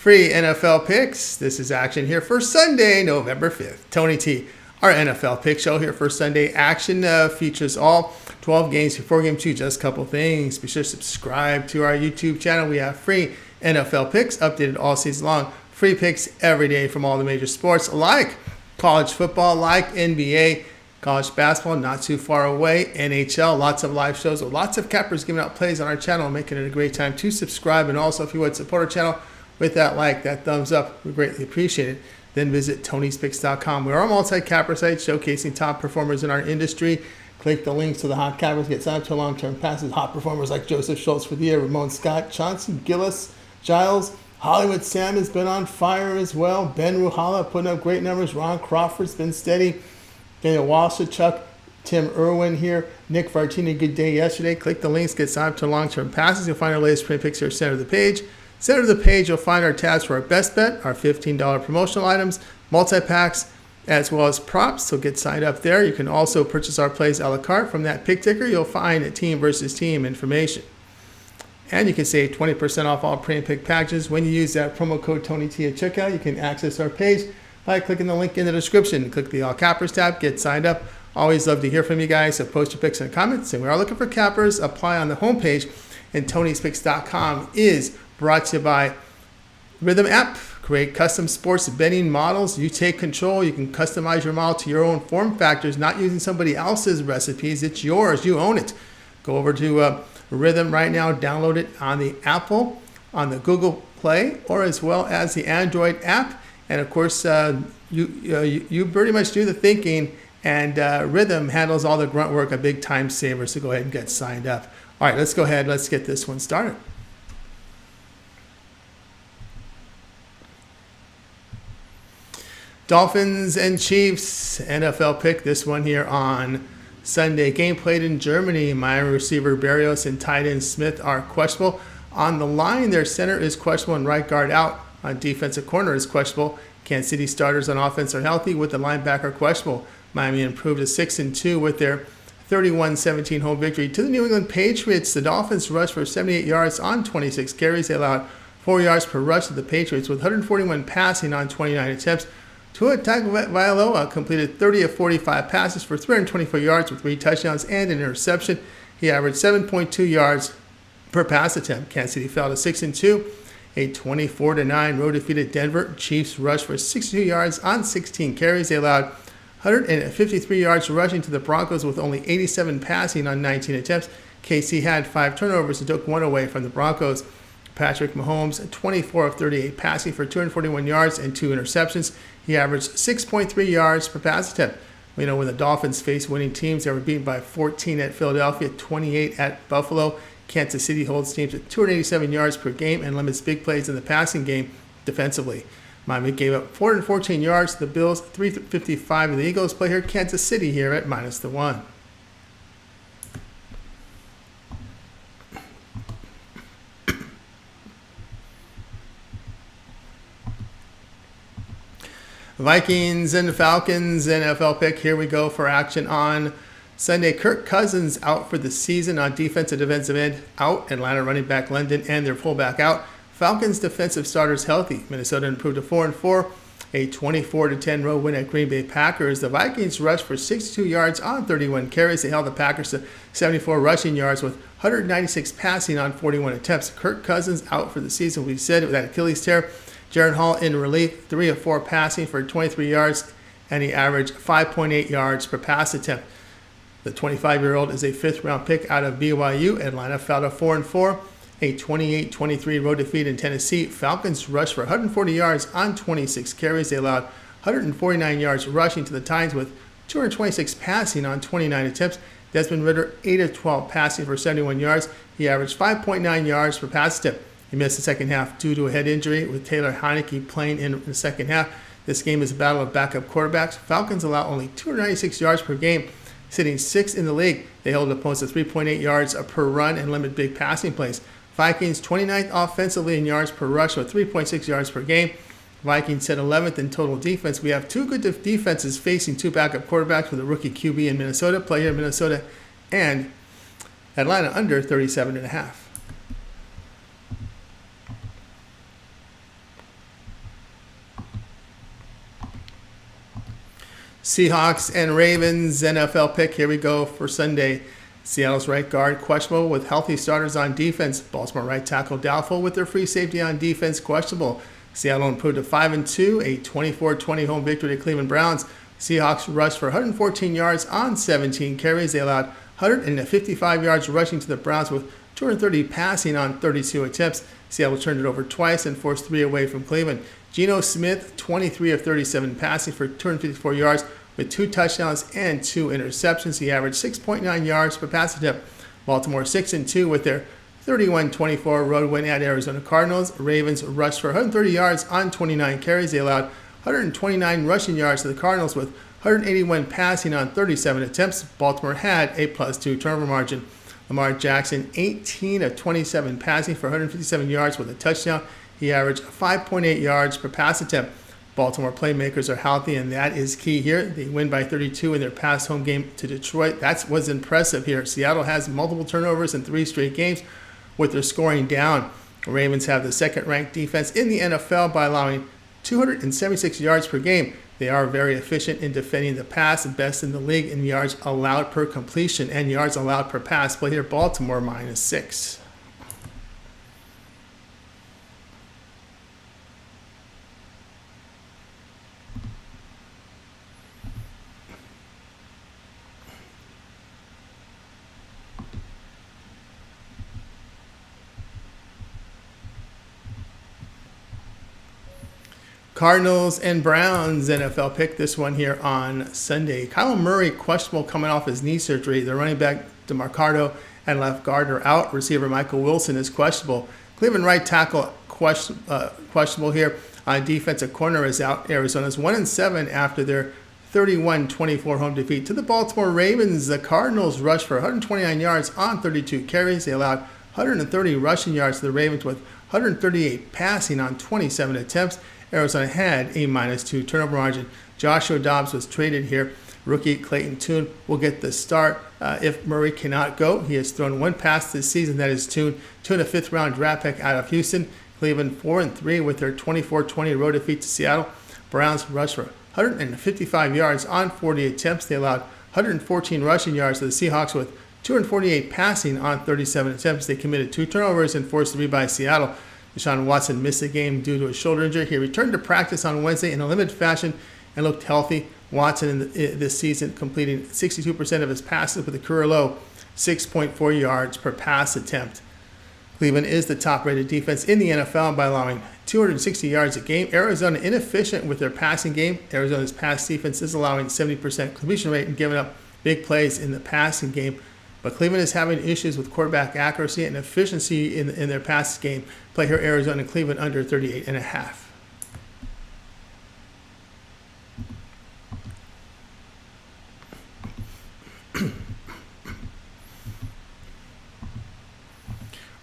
free NFL picks. This is action here for Sunday, November 5th. Tony T, our NFL pick show here for Sunday. Action features all 12 games before game 2. Just a couple things. Be sure to subscribe to our YouTube channel. We have free NFL picks updated all season long. Free picks every day from all the major sports like college football, like NBA, college basketball, not too far away, NHL, lots of live shows with lots of cappers giving out plays on our channel, making it a great time to subscribe. And also, if you would support our channel with that like, that thumbs up, we greatly appreciate it. Then visit Tony'sPicks.com. We're a multi-capper site showcasing top performers in our industry. Click the links to the hot cappers, get signed up to long-term passes. Hot performers like Joseph Schultz for the year, Ramon Scott, Chauncey Gillis, Giles, Hollywood Sam has been on fire as well. Ben Ruhala putting up great numbers. Ron Crawford's been steady. Daniel Walshachuk, Tim Irwin here. Nick Vartini, good day yesterday. Click the links, get signed up to long-term passes. You'll find our latest print picks here center of the page. Center of the page, you'll find our tabs for our best bet, our $15 promotional items, multi-packs, as well as props. So get signed up there. You can also purchase our plays a la carte. From that pick ticker, you'll find team versus team information. And you can save 20% off all pre and pick packages when you use that promo code TonyT at checkout. You can access our page by clicking the link in the description. Click the All Cappers tab, get signed up. Always love to hear from you guys, so post your picks and comments. And we are looking for cappers. Apply on the homepage. And Tony'sPicks.com is brought to you by Rhythm App. Create custom sports betting models. You take control. You can customize your model to your own form factors, not using somebody else's recipes. It's yours. You own it. Go over to Rhythm right now. Download it on the Apple, on the Google Play, or as well as the Android app. And of course, you pretty much do the thinking, and Rhythm handles all the grunt work, a big time saver. So go ahead and get signed up. All right, let's go ahead. Let's get this one started. Dolphins and Chiefs NFL pick. This one here on Sunday. Game played in Germany. Miami receiver Berrios and tight end Smith are questionable. On the line, their center is questionable and right guard out. On defensive corner is questionable. Kansas City starters on offense are healthy with the linebacker questionable. Miami improved to 6-2 with their 31-17 home victory to the New England Patriots. The Dolphins rushed for 78 yards on 26 carries. They allowed 4 yards per rush to the Patriots with 141 passing on 29 attempts. Tua Tagovailoa completed 30 of 45 passes for 324 yards with 3 touchdowns and an interception. He averaged 7.2 yards per pass attempt. Kansas City fell to 6-2. A 24-9 road defeat at Denver. Chiefs rushed for 62 yards on 16 carries. They allowed 153 yards rushing to the Broncos with only 87 passing on 19 attempts. KC had 5 turnovers and took 1 away from the Broncos. Patrick Mahomes, 24 of 38 passing for 241 yards and 2 interceptions. He averaged 6.3 yards per pass attempt. We know when the Dolphins face winning teams, they were beaten by 14 at Philadelphia, 28 at Buffalo. Kansas City holds teams at 287 yards per game and limits big plays in the passing game defensively. Miami gave up 414 yards to the Bills, 355 to the Eagles. Play here Kansas City here at -1. Vikings and Falcons NFL pick. Here we go for action on Sunday. Kirk Cousins out for the season on defensive defensive end out. Atlanta running back London and their fullback out. Falcons defensive starters healthy. Minnesota improved to 4-4. A 24-10 road win at Green Bay Packers. The Vikings rushed for 62 yards on 31 carries. They held the Packers to 74 rushing yards with 196 passing on 41 attempts. Kirk Cousins out for the season. We said with that Achilles tear. Jaron Hall in relief, 3 of 4 passing for 23 yards, and he averaged 5.8 yards per pass attempt. The 25-year-old is a 5th-round pick out of BYU. Atlanta fell to 4-4. A 28-23 road defeat in Tennessee. Falcons rushed for 140 yards on 26 carries. They allowed 149 yards rushing to the Titans with 226 passing on 29 attempts. Desmond Ridder, 8 of 12 passing for 71 yards. He averaged 5.9 yards per pass attempt. He missed the second half due to a head injury with Taylor Heineke playing in the second half. This game is a battle of backup quarterbacks. Falcons allow only 296 yards per game, sitting 6th in the league. They hold opponents to 3.8 yards per run and limit big passing plays. Vikings 29th offensively in yards per rush with 3.6 yards per game. Vikings set 11th in total defense. We have 2 good defenses facing 2 backup quarterbacks with a rookie QB in Minnesota. Play here in Minnesota and Atlanta under 37.5. Seahawks and Ravens NFL pick. Here we go for Sunday. Seattle's right guard questionable with healthy starters on defense. Baltimore right tackle doubtful with their free safety on defense questionable. Seattle improved to 5-2, a 24-20 home victory to Cleveland Browns. Seahawks rushed for 114 yards on 17 carries. They allowed 155 yards rushing to the Browns with 230 passing on 32 attempts. Seattle turned it over twice and forced 3 away from Cleveland. Geno Smith, 23 of 37 passing for 254 yards with 2 touchdowns and 2 interceptions. He averaged 6.9 yards per pass attempt. Baltimore 6-2 with their 31-24 road win at Arizona Cardinals. Ravens rushed for 130 yards on 29 carries. They allowed 129 rushing yards to the Cardinals with 181 passing on 37 attempts. Baltimore had a +2 turnover margin. Lamar Jackson, 18 of 27 passing for 157 yards with a touchdown. He averaged 5.8 yards per pass attempt. Baltimore playmakers are healthy, and that is key here. They win by 32 in their past home game to Detroit. That was impressive here. Seattle has multiple turnovers in 3 straight games with their scoring down. The Ravens have the second-ranked defense in the NFL by allowing 276 yards per game. They are very efficient in defending the pass, best in the league in yards allowed per completion and yards allowed per pass. Play here, Baltimore -6. Cardinals and Browns NFL pick, this one here on Sunday. Kyler Murray questionable coming off his knee surgery. The running back DeMarcado and left guard are out. Receiver Michael Wilson is questionable. Cleveland right tackle questionable here. Defensive corner is out. Arizona's 1-7 after their 31-24 home defeat to the Baltimore Ravens. The Cardinals rushed for 129 yards on 32 carries. They allowed 130 rushing yards to the Ravens with 138 passing on 27 attempts. Arizona had a -2 turnover margin. Joshua Dobbs was traded here. Rookie Clayton Tune will get the start if Murray cannot go. He has thrown 1 pass this season. That is Tune a 5th-round draft pick out of Houston. Cleveland 4-3 with their 24-20 road defeat to Seattle. Browns rushed for 155 yards on 40 attempts. They allowed 114 rushing yards to the Seahawks with 248 passing on 37 attempts. They committed 2 turnovers and forced 3 by Seattle. Deshaun Watson missed the game due to a shoulder injury. He returned to practice on Wednesday in a limited fashion and looked healthy. Watson this season completing 62% of his passes with a career low 6.4 yards per pass attempt. Cleveland is the top-rated defense in the NFL by allowing 260 yards a game. Arizona inefficient with their passing game. Arizona's pass defense is allowing 70% completion rate and giving up big plays in the passing game. But Cleveland is having issues with quarterback accuracy and efficiency in their pass game. Play here, Arizona and Cleveland under 38.5.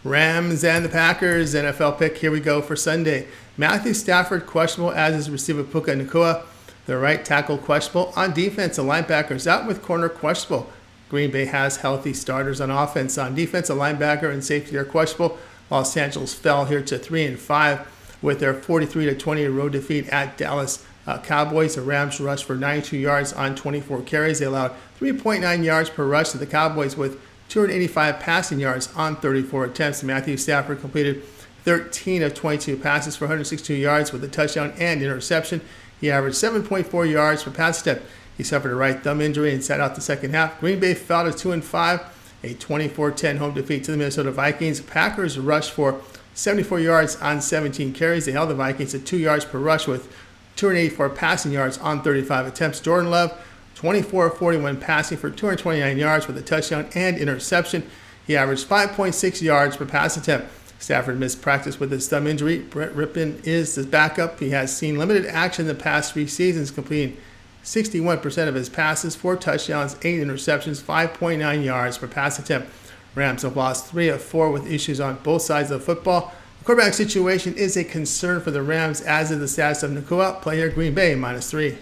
Rams and the Packers NFL pick. Here we go for Sunday. Matthew Stafford questionable, as is receiver Puka Nacua. The right tackle questionable. On defense, the linebackers out with corner questionable. Green Bay has healthy starters on offense. On defense, a linebacker and safety are questionable. Los Angeles fell here to 3-5 with their 43-20 road defeat at Dallas Cowboys. The Rams rushed for 92 yards on 24 carries. They allowed 3.9 yards per rush to the Cowboys with 285 passing yards on 34 attempts. Matthew Stafford completed 13 of 22 passes for 162 yards with a touchdown and interception. He averaged 7.4 yards per pass attempt. He suffered a right thumb injury and sat out the second half. Green Bay fell to 2-5, a 24-10 home defeat to the Minnesota Vikings. Packers rushed for 74 yards on 17 carries. They held the Vikings at 2 yards per rush with 284 passing yards on 35 attempts. Jordan Love, 24 of 41 passing for 229 yards with a touchdown and interception. He averaged 5.6 yards per pass attempt. Stafford missed practice with his thumb injury. Brett Rippon is the backup. He has seen limited action in the past 3 seasons, completing 61% of his passes, 4 touchdowns, 8 interceptions, 5.9 yards per pass attempt. Rams have lost 3 of 4 with issues on both sides of the football. The quarterback situation is a concern for the Rams, as is the status of Nacua. Play here, Green Bay -3.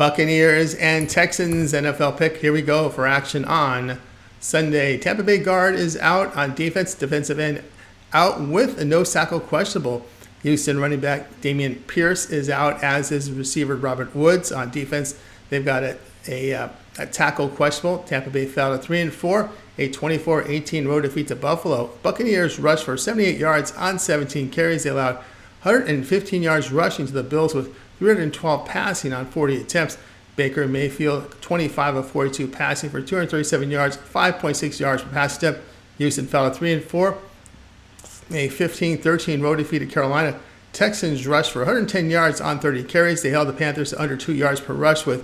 Buccaneers and Texans NFL pick. Here we go for action on Sunday. Tampa Bay guard is out on defense. Defensive end out with a nose tackle questionable. Houston running back Damian Pierce is out, as is receiver Robert Woods. On defense, they've got a tackle questionable. Tampa Bay fell to 3-4, a 24-18 road defeat to Buffalo. Buccaneers rushed for 78 yards on 17 carries. They allowed 115 yards rushing to the Bills with 312 passing on 40 attempts. Baker Mayfield, 25 of 42 passing for 237 yards, 5.6 yards per pass attempt. Houston fell to 3-4, a 15-13 road defeat at Carolina. Texans rushed for 110 yards on 30 carries. They held the Panthers to under 2 yards per rush with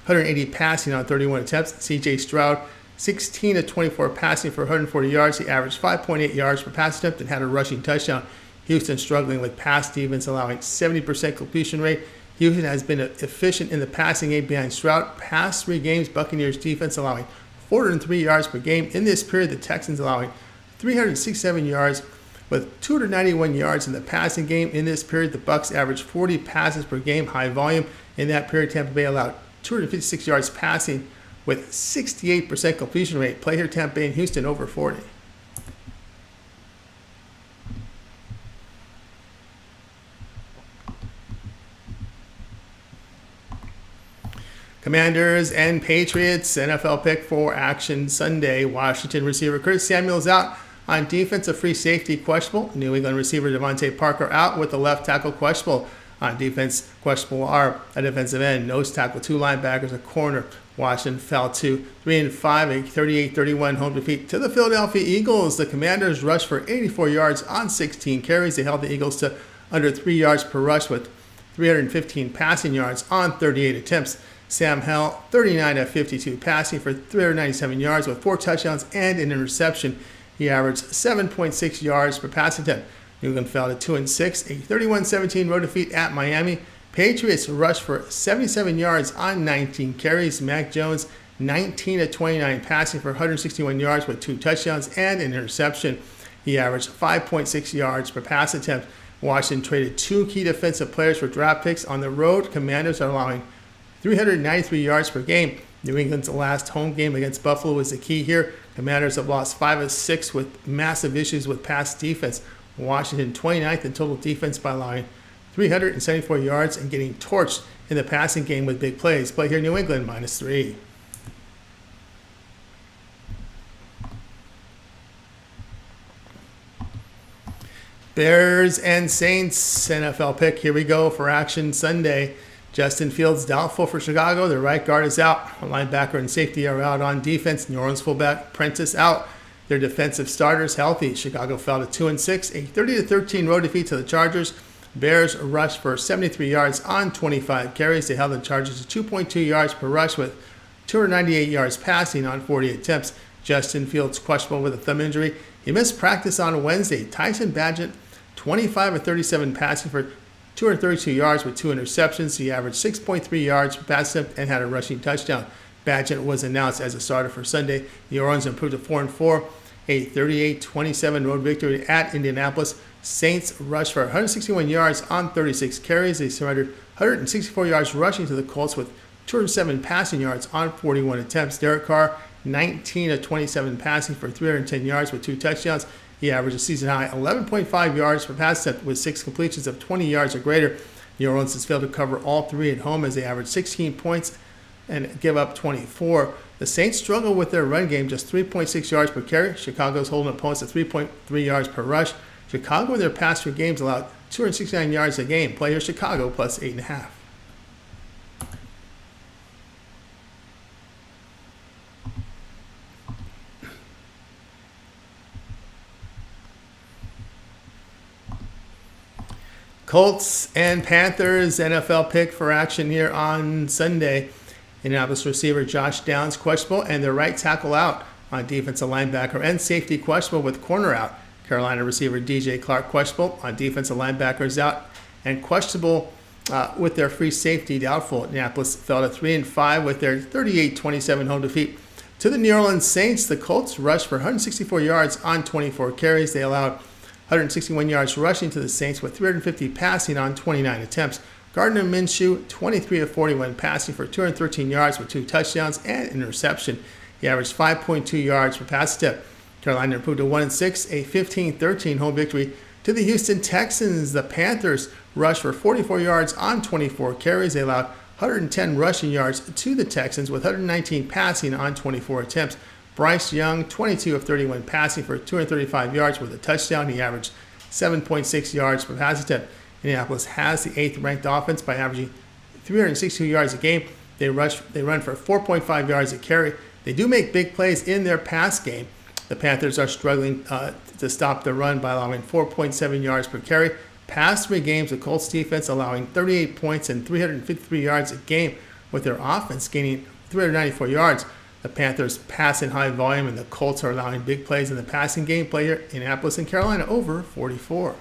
180 passing on 31 attempts. C.J. Stroud, 16 of 24 passing for 140 yards. He averaged 5.8 yards per pass attempt and had a rushing touchdown. Houston struggling with pass defense, allowing 70% completion rate. Houston has been efficient in the passing game behind Stroud. Past 3 games, Buccaneers defense allowing 403 yards per game. In this period, the Texans allowing 367 yards with 291 yards in the passing game. In this period, the Bucs averaged 40 passes per game, high volume. In that period, Tampa Bay allowed 256 yards passing with 68% completion rate. Play here, Tampa Bay and Houston over 40. Commanders and Patriots NFL pick for action Sunday. Washington receiver Curtis Samuel's out on defense, a free safety questionable. New England receiver Devontae Parker out with the left tackle questionable. On defense, questionable are a defensive end, nose tackle, 2 linebackers, a corner. Washington fell to 3-5, a 38-31 home defeat to the Philadelphia Eagles. The Commanders rushed for 84 yards on 16 carries. They held the Eagles to under 3 yards per rush with 315 passing yards on 38 attempts. Sam Hell, 39 of 52 passing for 397 yards with 4 touchdowns and an interception. He averaged 7.6 yards per pass attempt. New England fell to 2-6, a 31-17 road defeat at Miami. Patriots rushed for 77 yards on 19 carries. Mac Jones, 19 of 29 passing for 161 yards with 2 touchdowns and an interception. He averaged 5.6 yards per pass attempt. Washington traded 2 key defensive players for draft picks. On the road, Commanders are allowing 393 yards per game. New England's last home game against Buffalo was the key here. Commanders have lost 5 of 6 with massive issues with pass defense. Washington 29th in total defense by allowing 374 yards and getting torched in the passing game with big plays. Play here, New England -3. Bears and Saints NFL pick. Here we go for action Sunday. Justin Fields doubtful for Chicago. Their right guard is out. A linebacker and safety are out on defense. New Orleans fullback Prentice out. Their defensive starters healthy. Chicago fell to 2-6, a 30-13 road defeat to the Chargers. Bears rushed for 73 yards on 25 carries. They held the Chargers to 2.2 yards per rush with 298 yards passing on 40 attempts. Justin Fields questionable with a thumb injury. He missed practice on Wednesday. Tyson Bagent, 25 of 37 passing for 232 yards with 2 interceptions. He averaged 6.3 yards per pass attempt and had a rushing touchdown. Bagent was announced as a starter for Sunday. The Orioles improved to 4-4, a 38-27 road victory at Indianapolis. Saints rushed for 161 yards on 36 carries. They surrendered 164 yards rushing to the Colts with 207 passing yards on 41 attempts. Derek Carr, 19 of 27 passing for 310 yards with 2 touchdowns. He averaged a season-high 11.5 yards per pass attempt with 6 completions of 20 yards or greater. New Orleans has failed to cover all 3 at home as they average 16 points and give up 24. The Saints struggle with their run game, just 3.6 yards per carry. Chicago's holding opponents to 3.3 yards per rush. Chicago in their past 3 games allowed 269 yards a game. Play here, Chicago plus 8.5. Colts and Panthers NFL pick for action here on Sunday. Indianapolis receiver Josh Downs questionable and their right tackle out. On defensive linebacker and safety questionable with corner out. Carolina receiver DJ Clark questionable. On defensive linebackers out and questionable with their free safety doubtful. Indianapolis fell to 3-5 with their 38-27 home defeat to the New Orleans Saints. The Colts rushed for 164 yards on 24 carries. They allowed 161 yards rushing to the Saints with 350 passing on 29 attempts. Gardner Minshew, 23 of 41 passing for 213 yards with 2 touchdowns and an interception. He averaged 5.2 yards per pass attempt. Carolina improved to 1-6, a 15-13 home victory to the Houston Texans. The Panthers rushed for 44 yards on 24 carries. They allowed 110 rushing yards to the Texans with 119 passing on 24 attempts. Bryce Young, 22 of 31 passing for 235 yards with a touchdown. He averaged 7.6 yards per pass attempt. Indianapolis has the 8th ranked offense by averaging 362 yards a game. They run for 4.5 yards a carry. They do make big plays in their pass game. The Panthers are struggling to stop the run by allowing 4.7 yards per carry. Past 3 games, the Colts defense allowing 38 points and 353 yards a game, with their offense gaining 394 yards. The Panthers pass in high volume, and the Colts are allowing big plays in the passing game. Play here, Indianapolis and Carolina over 44.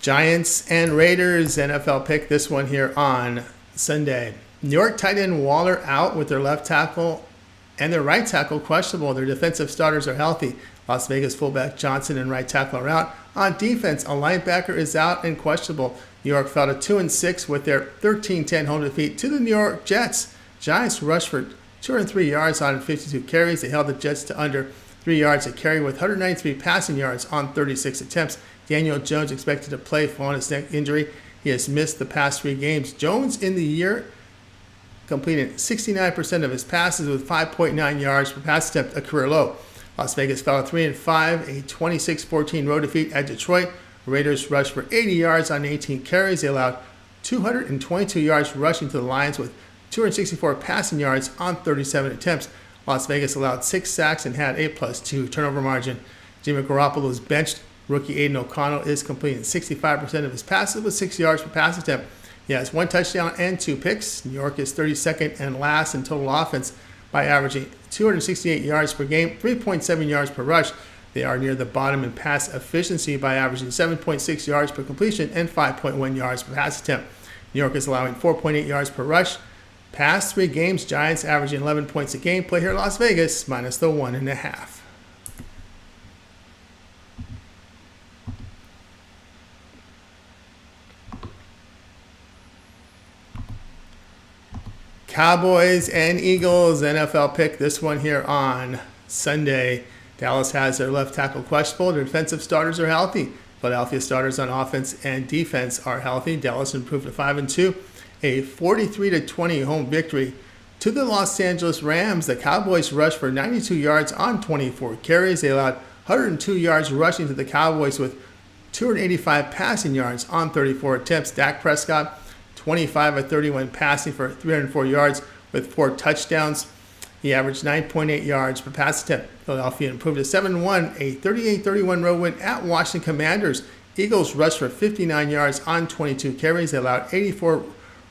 Giants and Raiders NFL pick, this one here on Sunday. New York tight end Waller out with their left tackle and their right tackle questionable. Their defensive starters are healthy. Las Vegas fullback Johnson and right tackle are out. On defense, a linebacker is out and questionable. New York fell to 2-6 with their 13-10 home defeat to the New York Jets. Giants rushed for 203 yards on 52 carries. They held the Jets to under 3 yards a carry with 193 passing yards on 36 attempts. Daniel Jones expected to play following his neck injury. He has missed the past 3 games. Jones in the year completed 69% of his passes with 5.9 yards per pass attempt, a career low. Las Vegas fell to 3-5, a 26-14 road defeat at Detroit. Raiders rushed for 80 yards on 18 carries. They allowed 222 yards rushing to the Lions with 264 passing yards on 37 attempts. Las Vegas allowed 6 sacks and had a +2 turnover margin. Jimmy Garoppolo is benched. Rookie Aiden O'Connell is completing 65% of his passes with 6 yards per pass attempt. He has 1 touchdown and 2 picks. New York is 32nd and last in total offense by averaging 268 yards per game, 3.7 yards per rush. They are near the bottom in pass efficiency by averaging 7.6 yards per completion and 5.1 yards per pass attempt. New York is allowing 4.8 yards per rush. Past 3 games, Giants averaging 11 points a game. Play here in Las Vegas, minus the 1.5. Cowboys and Eagles NFL pick, this one here on Sunday. Dallas has their left tackle questionable. Their defensive starters are healthy. Philadelphia starters on offense and defense are healthy. Dallas improved to 5-2. A 43-20 home victory to the Los Angeles Rams. The Cowboys rushed for 92 yards on 24 carries. They allowed 102 yards rushing to the Cowboys with 285 passing yards on 34 attempts. Dak Prescott, 25 of 31 passing for 304 yards with 4 touchdowns. He averaged 9.8 yards per pass attempt. Philadelphia improved to 7-1, a 38-31 road win at Washington Commanders. Eagles rushed for 59 yards on 22 carries. They allowed 84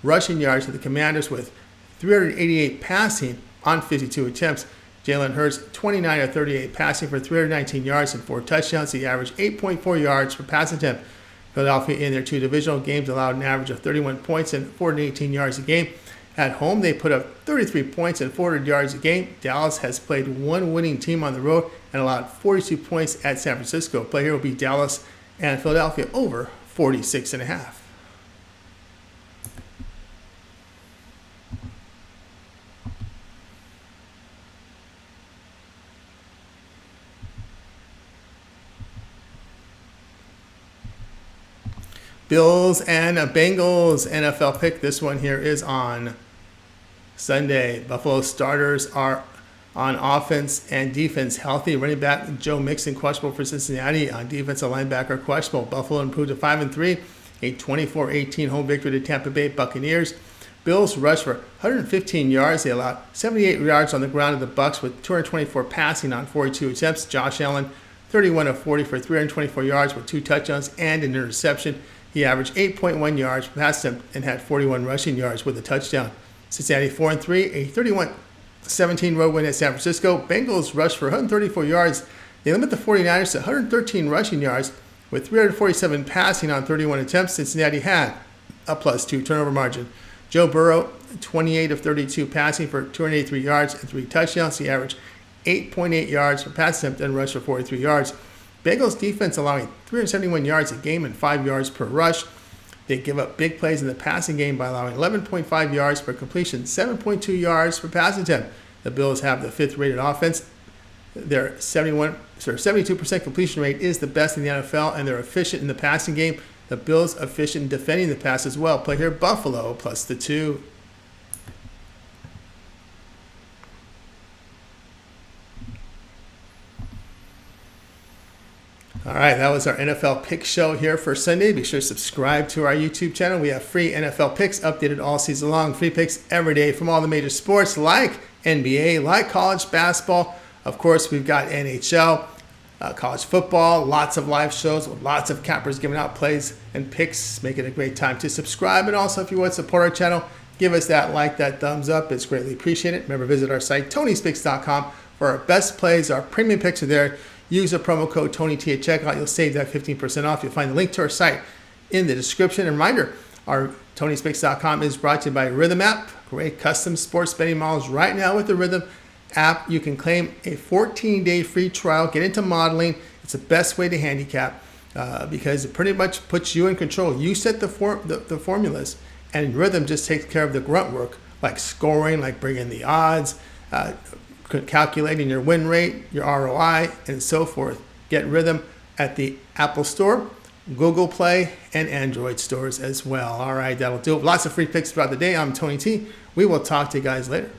rushing yards to the Commanders with 388 passing on 52 attempts. Jalen Hurts, 29 of 38 passing for 319 yards and 4 touchdowns. He averaged 8.4 yards per pass attempt. Philadelphia in their 2 divisional games allowed an average of 31 points and 418 yards a game. At home, they put up 33 points and 400 yards a game. Dallas has played 1 winning team on the road and allowed 42 points at San Francisco. Play here will be Dallas and Philadelphia over 46.5. Bills and Bengals NFL pick. This one here is on Sunday. Buffalo starters are on offense and defense healthy. Running back Joe Mixon questionable for Cincinnati. On defense, a linebacker questionable. Buffalo improved to 5-3. A 24-18 home victory to Tampa Bay Buccaneers. Bills rushed for 115 yards. They allowed 78 yards on the ground of the Bucs with 224 passing on 42 attempts. Josh Allen, 31 of 40 for 324 yards with 2 touchdowns and an interception. He averaged 8.1 yards per pass attempt and had 41 rushing yards with a touchdown. Cincinnati 4-3, a 31-17 road win at San Francisco. Bengals rushed for 134 yards. They limit the 49ers to 113 rushing yards with 347 passing on 31 attempts. Cincinnati had a +2 turnover margin. Joe Burrow, 28 of 32 passing for 283 yards and 3 touchdowns. He averaged 8.8 yards per pass attempt and rushed for 43 yards. Bengals defense allowing 371 yards a game and 5 yards per rush. They give up big plays in the passing game by allowing 11.5 yards per completion, 7.2 yards per pass attempt. The Bills have the 5th rated offense. Their 72% completion rate is the best in the NFL, and they're efficient in the passing game. The Bills efficient in defending the pass as well. Play here Buffalo plus the 2. All right, that was our NFL Pick Show here for Sunday. Be sure to subscribe to our YouTube channel. We have free NFL picks updated all season long. Free picks every day from all the major sports like NBA, like college basketball. Of course, we've got NHL, college football, lots of live shows with lots of cappers giving out plays and picks. Make it a great time to subscribe. And also, if you want to support our channel, give us that like, that thumbs up. It's greatly appreciated. Remember, visit our site, Tony'sPicks.com, for our best plays. Our premium picks are there. Use the promo code TonyT at checkout. You'll save that 15% off. You'll find the link to our site in the description. And reminder, our Tony'sPicks.com is brought to you by Rhythm App. Great custom sports betting models right now with the Rhythm app. You can claim a 14-day free trial. Get into modeling. It's the best way to handicap because it pretty much puts you in control. You set the formulas, and Rhythm just takes care of the grunt work, like scoring, like bringing the odds, calculating your win rate, your ROI, and so forth. Get Rhythm at the Apple Store, Google Play, and Android stores as well. All right, that'll do it. Lots of free picks throughout the day. I'm Tony T. We will talk to you guys later.